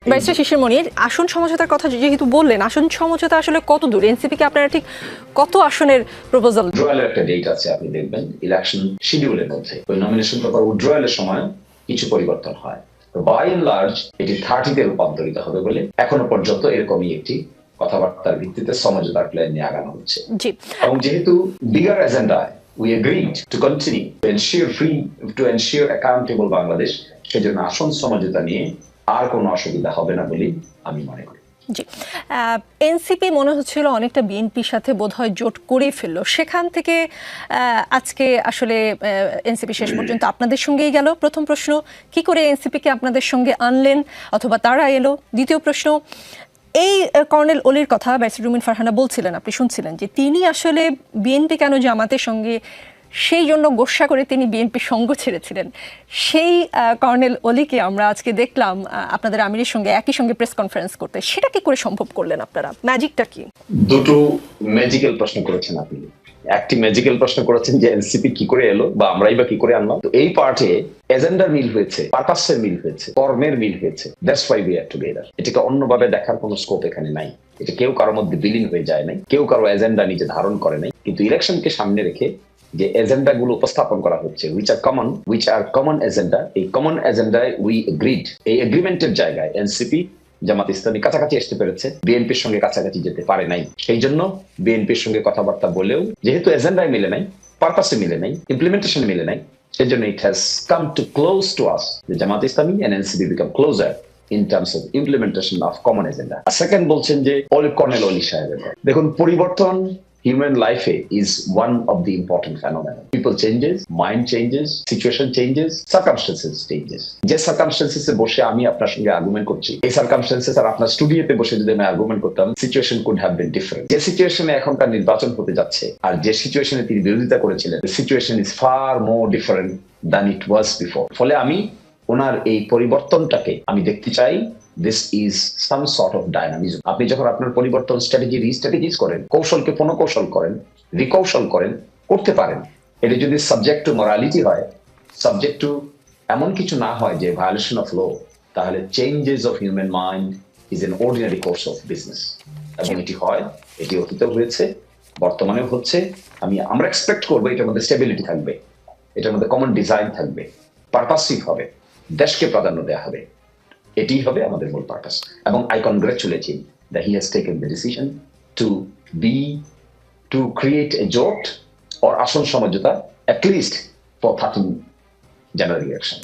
Barrister শিশির মনির, আসন সমঝোতার কথা যেহেতু বললেন, আসন সমঝোতা আসলে কত দূর? এনসিপি কে আপনারা ঠিক কত আসনের প্রপোজাল? উইথড্রয়ালের একটা ডেট আছে, আপনি দেখবেন ইলেকশন শিডিউলের মধ্যে ওই নমিনেশন পেপার উইথড্রয়ালের সময় কিছু পরিবর্তন হয়। বাই এন্ড লার্জ এটি 30-তে রূপান্তরিত হবে বলে এখনো পর্যন্ত এরকমই একটি কথাবার্তার ভিত্তিতে সমঝোতার প্ল্যান নিয়ে আগানো হচ্ছে। জি, এবং যেহেতু বিগার এজেন্ডায় we agreed to continue to ensure accountable Bangladesh, সেজন্য আসন সমঝোতা নিয়ে আর কোনো অসুবিধা হবে না বলে আমি মনে করি। জি, এনসিপি মনে হচ্ছিল অনেকটা বিএনপির সাথে বোধহয় জোট করে ফেললো, সেখান থেকে আজকে আসলে এনসিপি শেষ পর্যন্ত আপনাদের সঙ্গেই গেল। প্রথম প্রশ্ন, কি করে এনসিপিকে আপনাদের সঙ্গে আনলেন অথবা তারা এলো? দ্বিতীয় প্রশ্ন, এই কর্নেল অলির কথা ব্যারিস্টার রুমিন ফারহানা বলছিলেন, আপনি শুনছিলেন যে তিনি আসলে বিএনপি কেন জামাতের সঙ্গে, সেই জন্য গোসা করে তিনি বিএনপির সঙ্গ ছেড়েছিলেন। সেই কর্নেল অলিকে আমরা আজকে দেখলাম আপনাদের আমিরের সঙ্গে একই সঙ্গে প্রেস কনফারেন্স করতে। সেটা কি করে সম্ভব করলেন আপনারা? ম্যাজিকটা কি? দুটো ম্যাজিক্যাল প্রশ্ন করেছেন আপনি। একটি ম্যাজিক্যাল প্রশ্ন করেছেন যে এনসিপি কি করে এলো বা আমরাই বা কি করে আনলাম। তো এই পার্টে এজেন্ডার মিল হয়েছে, পারপাসের মিল হয়েছে, কর্মের মিল হয়েছে। That's why we are together. এটাকে অন্যভাবে দেখার কোনো স্কোপ এখানে নাই। এটা কেউ কারোর মধ্যে বিলীন হয়ে যায় নাই, কেউ কারো এজেন্ডা নিজে ধারণ করে নাই। কিন্তু ইলেকশনকে সামনে রেখে যে এজেন্ডা গুলো উপস্থাপন করা হচ্ছে, which are common এজেন্ডা, এই কমন এজেন্ডায় উই এগ্রিড। এই এগ্রিমেন্টের জায়গায় এনসিপি জামাত ইসলামী কাছাকাছি আসতে পেরেছে, বিএনপির সঙ্গে কাছাকাছি যেতে পারে নাই। সেই জন্য বিএনপির সঙ্গে কথাবার্তা বলেও যেহেতু এজেন্ডায় মিলে নাই, পারপাসে মিলে নাই, ইমপ্লিমেন্টেশনে মিলে নাই, সেই জন্য it has come to close to us. Jamaat Islami and NCP become closer in terms of implementation of common agenda. Second বলছেন যে কর্নেল অলি সাহেবের। দেখুন, পরিবর্তন human life is one of the important phenomena. People changes, mind changes, situation changes, circumstances changes. যে circumstances এ বসে আমি আপনার সঙ্গে আর্গুমেন্ট করছি, এই circumstances আর আপনার স্টুডিওতে বসে যদি আমি আর্গুমেন্ট করতাম, situation could have been different. যে সিচুয়েশনে এখনকার নির্বাচন হতে যাচ্ছে আর যে সিচুয়েশনে তিনি বিরোধিতা করেছিলেন, the situation is far more different than it was before. ফলে আমি ওনার এই পরিবর্তনটাকে আমি দেখতে চাই this is some sort of dynamism. আপনি যখন আপনার পরিবর্তন স্ট্র্যাটেজি রিস্ট্র্যাটেজিস করেন, কৌশলকে পুনঃকৌশল করেন, রিকৌশল করেন, করতে পারেন। এটা যদি সাবজেক্ট টু মরালিটি হয়, সাবজেক্ট টু এমন কিছু না হয় যে ভায়োলেশন অফ ল, তাহলে changes of human mind is an ordinary course of business. এবং এটি হয়, এটি অতীতেও হয়েছে, বর্তমানেও হচ্ছে। আমরা এক্সপেক্ট করবো এটার মধ্যে স্টেবিলিটি থাকবে, এটার মধ্যে কমন ডিজাইন থাকবে, পারপাসিভ হবে, দেশকে প্রাধান্য দেওয়া হবে। এটি হবে আমাদের মূল পারপাস। এবং I congratulate him that he has taken the decision to create a জোট অর আসন সমঝোতা, at least for 13 January election.